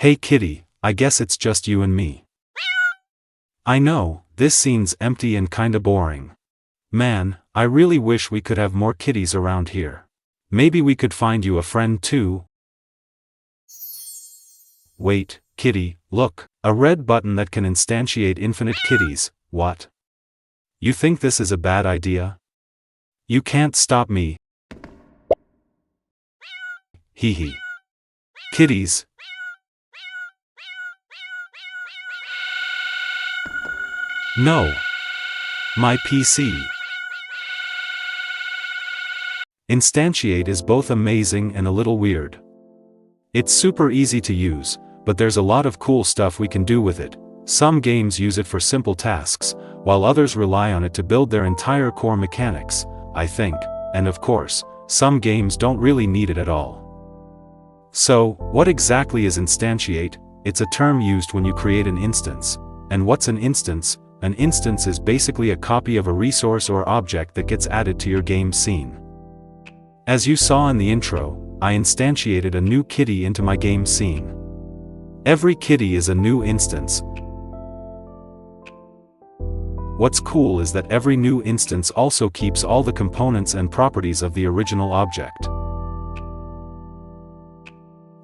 Hey kitty, I guess it's just you and me. I know, this scene's empty and kinda boring. Man, I really wish we could have more kitties around here. Maybe we could find you a friend too. Wait, kitty, look, a red button that can instantiate infinite kitties. What? You think this is a bad idea? You can't stop me. Hee hee. Kitties. No. My PC. Instantiate is both amazing and a little weird. It's super easy to use, but there's a lot of cool stuff we can do with it. Some games use it for simple tasks, while others rely on it to build their entire core mechanics, I think, and of course, some games don't really need it at all. So, what exactly is instantiate? It's a term used when you create an instance. And what's an instance? An instance is basically a copy of a resource or object that gets added to your game scene. As you saw in the intro, I instantiated a new kitty into my game scene. Every kitty is a new instance. What's cool is that every new instance also keeps all the components and properties of the original object.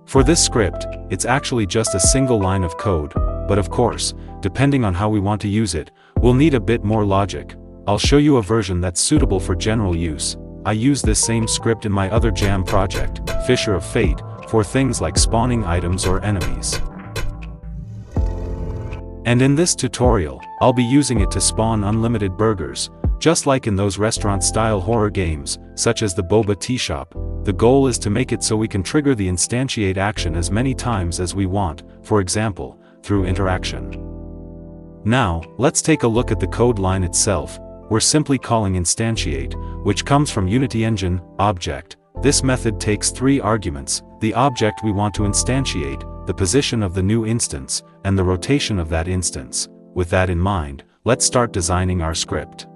For this script, it's actually just a single line of code, but of course, depending on how we want to use it, we'll need a bit more logic. I'll show you a version that's suitable for general use. I use this same script in my other jam project, Fisher of Fate, for things like spawning items or enemies. And in this tutorial, I'll be using it to spawn unlimited burgers, just like in those restaurant-style horror games, such as the Boba Tea Shop. The goal is to make it so we can trigger the instantiate action as many times as we want, for example, through interaction. Now, let's take a look at the code line itself. We're simply calling instantiate, which comes from Unity Engine, object. This method takes 3 arguments: the object we want to instantiate, the position of the new instance, and the rotation of that instance. With that in mind, let's start designing our script.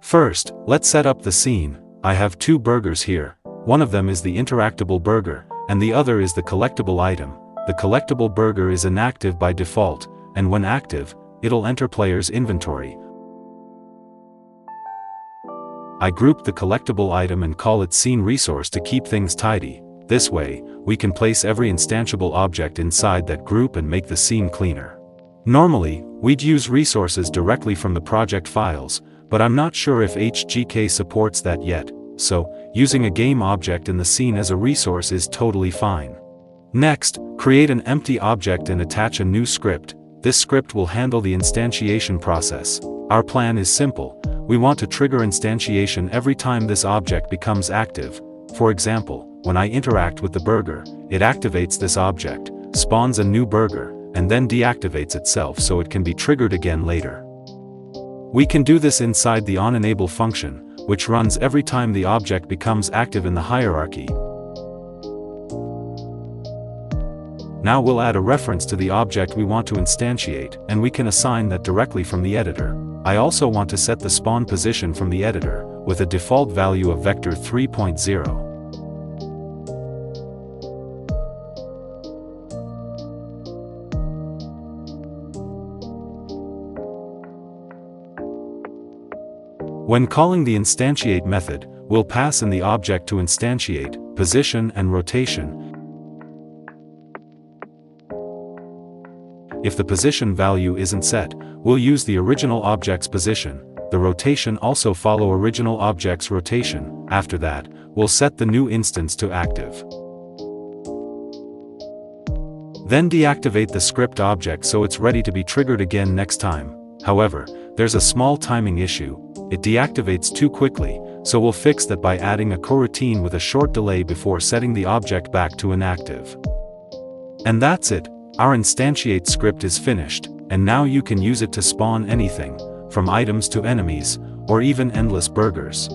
First, let's set up the scene. I have 2 burgers here. One of them is the interactable burger, and the other is the collectible item. The collectible burger is inactive by default, and when active, it'll enter player's inventory. I group the collectible item and call it scene resource to keep things tidy. This way, we can place every instantiable object inside that group and make the scene cleaner. Normally, we'd use resources directly from the project files, but I'm not sure if HGK supports that yet, so, using a game object in the scene as a resource is totally fine. Next, create an empty object and attach a new script. This script will handle the instantiation process. Our plan is simple. We want to trigger instantiation every time this object becomes active. For example, when I interact with the burger, it activates this object, spawns a new burger, and then deactivates itself so it can be triggered again later. We can do this inside the onEnable function, which runs every time the object becomes active in the hierarchy. Now we'll add a reference to the object we want to instantiate, and we can assign that directly from the editor. I also want to set the spawn position from the editor, with a default value of vector 3.0. When calling the instantiate method, we'll pass in the object to instantiate, position and rotation. If the position value isn't set, we'll use the original object's position. The rotation also follow original object's rotation. After that, we'll set the new instance to active. Then deactivate the script object so it's ready to be triggered again next time. However, there's a small timing issue. It deactivates too quickly, so we'll fix that by adding a coroutine with a short delay before setting the object back to inactive. And that's it. Our instantiate script is finished, and now you can use it to spawn anything, from items to enemies, or even endless burgers.